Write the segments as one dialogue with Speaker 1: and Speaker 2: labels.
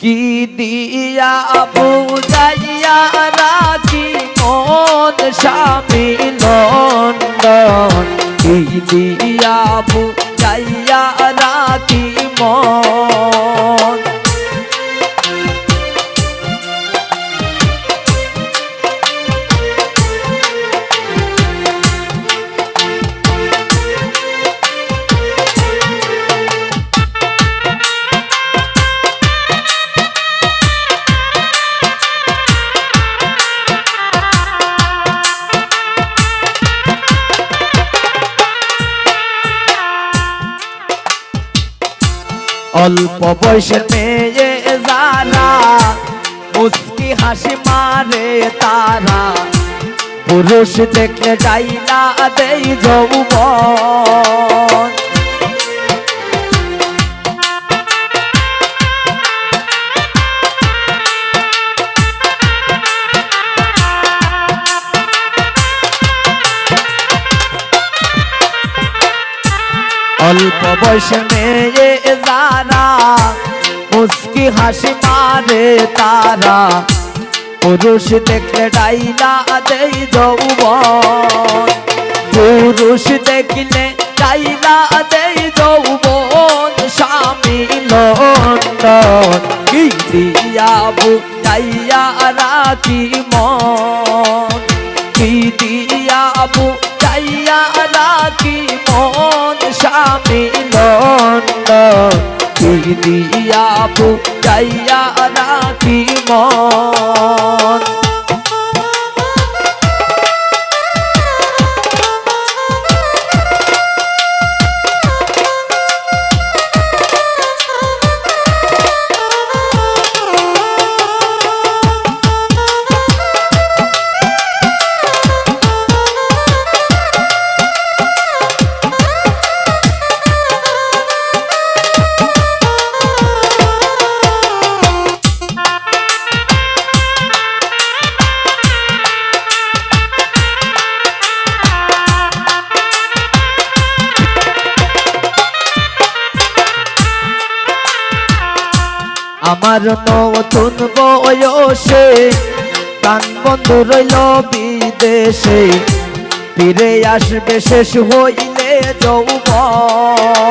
Speaker 1: কি দিয়া বুঝাইয়া রাখি মন স্বামী লন্ডন, কি দিয়া বুঝাইয়া রাখি মন। অল্প বয়সের মেয়ে যারা মুস্কি হাসি মারে তারা, পুরুষ দেখলে যাইলা দেই যৌবন। অল্প বয়সে মেয়ে যারা মুস্কি হাসি মারে তারা, পুরুষ দেখলে ডাইলা দেই যৌবন। পুরুষ দেখলে ডাইলা দেই যৌবন, স্বামী লন্ডন কি দিয়া বুঝাইয়া রাখি মন, কি দিয়া বুঝাইয়া রাখি মন, স্বামী লন্ডন কি দিয়া বুঝাইয়া রাখি মন। আমার নতুন বয়সে প্রাণ বন্ধু রইল বিদেশে, ফিরে আসবে শেষ হইলে যৌবন।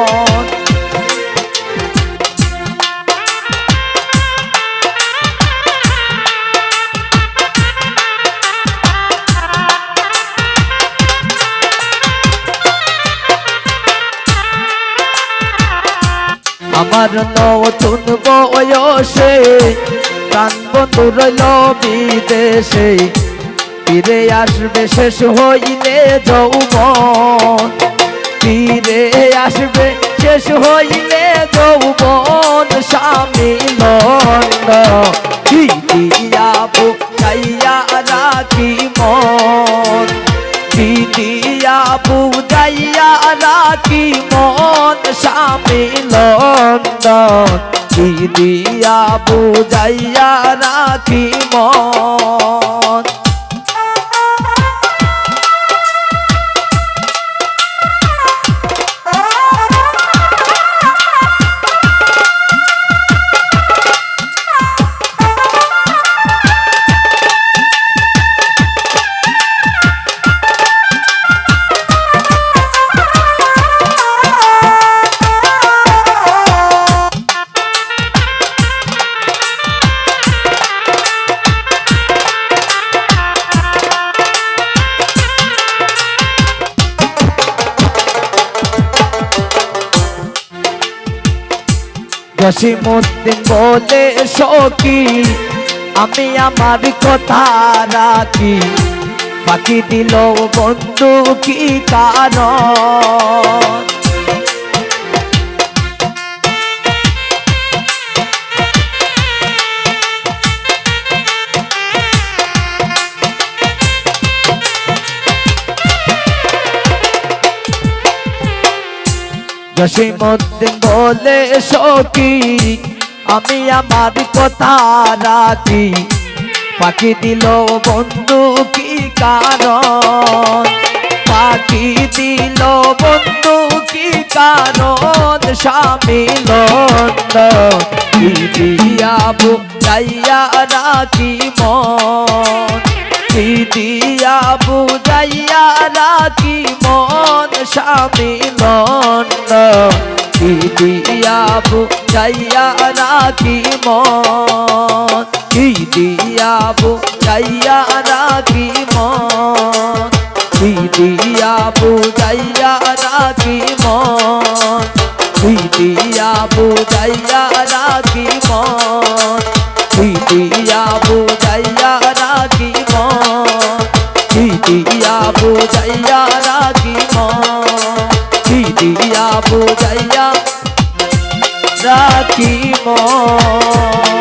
Speaker 1: আমার নতুন বয়সে প্রাণ বন্ধু রইল বিদেশে, ফিরে আসবে শেষ হইলে যৌবন। ফিরে আসবে শেষ হইলে যৌবন, স্বামী লন্ডন কি দিয়া বুঝাইয়া রাখি মন, কি দিয়া বুঝাইয়া রাখি মন, স্বামী লন্ডন কি দিয়া বুঝাইয়া রাখি মন। জসিমউদ্দিন বলে সখী আমি আমার কথা রাখি, বাকি দিল বন্ধু কি কারণ। জসিমউদ্দিন বলে সখী আমি আমার কথা রাখি, পাখি দিল বন্ধু কি কারণ। ফাঁকি দিল বন্ধু কি কারণ সামিল কি দিয়া বুঝাইয়া রাখি মন কি দিয়া বুঝাইয়া রাখি মন সামিল কি দিয়া বুঝাইয়া রাখি মন কি দিয়া বুঝাইয়া রাখি মন কি দিয়া বুঝাইয়া রাখি মন কি দিয়া বুঝাইয়া রাখি মন কি দিয়া বুঝাইয়া রাখি মন কি দিয়া বুঝাইয়া রাখি মন কি দিয়া বুঝাইয়া রাখি মন।